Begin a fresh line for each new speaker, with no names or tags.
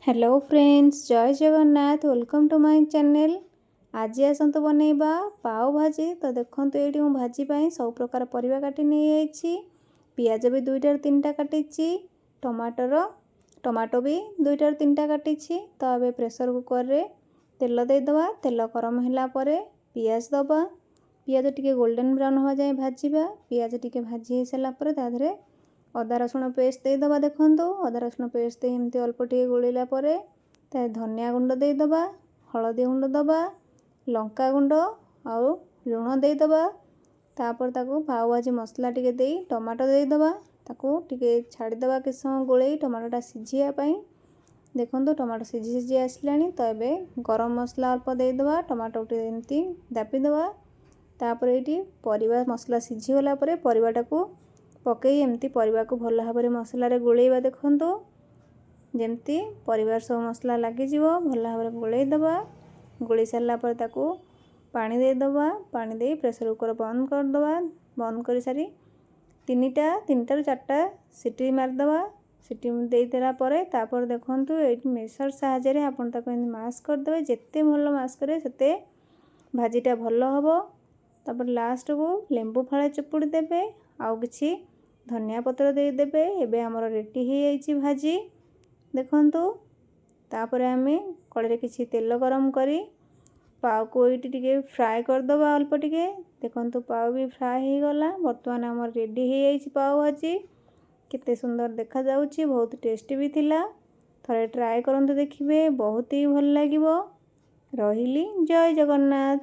Hello friends, जय Jagannath. Welcome to my channel. आज आसतु बनैबा पाव भाजी। तो देखो ये भाजी सब प्रकार परिवा काटी नहीं जाइए। पियाज भी 2टार 3टा काटी, टमाटो भी 2टार 3टा काटी। तो अब प्रेसर कुकर रे तेल देदेबा। तेल गरम है पियाज दबा। पियाज टिके गोल्डन ब्राउन हवा जाए भाजवा। पियाज टिके भाजी हो सारापर ताधरे अदा रसुण पेस्ट देदेबा। देखो अदा रसुण पेस्ट एमती अल्प टे गोलेला धनिया गुंड देदेबा, हलदी गुंड दबा, लंका गुंड आउ लुण देदेबा। तापर ताकू पाव भाजी मसला टिके दे टमाटो देदेबा। ताकू टिके छाड़ीदेबा कि समय गोले टमाटोटा सीझापी। देखो टमाटो सीझी सीझी आसलानी। तो ये गरम मसला अल्प देदेबा। टमाटो एमती दापीदेबा। तापर ये परिवा मसला सीझीगला परिवाटा को पकई एमती परिवा को भल भाव मसलार गोलेबा। देखु जमती परिवार सब मसला लगे भल भाव गोलेदबा। गोले सारापर ताकू पानी देदेबा। पानी दे प्रेसर कुकर बंद करदे। बंद कर सारी 3टाରୁ 4टा सीटी मारिदेबा। सीटी देदेलापर तापर देखु ये मेसर साहाय्य आपन ताको मास करदे। जिते भल मास करे सेते भाजीटा भल हम। तापर लास्ट को लेंबू फाड़ा चुपुड़ी देबे। आउ किछि धनिया पत्र देदेबे। एबे हमर रेडी हो जाइए भाजी। देखंतु तापर आमे कड़े किछि तेल गरम करी पाव को ये फ्राए करदबा अल्प टिके। देखंतु पाव भी फ्राए हो गला। बर्तमान हमर रेडी हो जाइए पाव भाजी। केते सुंदर देखा जाउछि, बहुत टेस्टी भी थिला। थरे ट्राए करंतु देखिबे, बहुत ही भल लागिबो। रहिली, जय जगन्नाथ।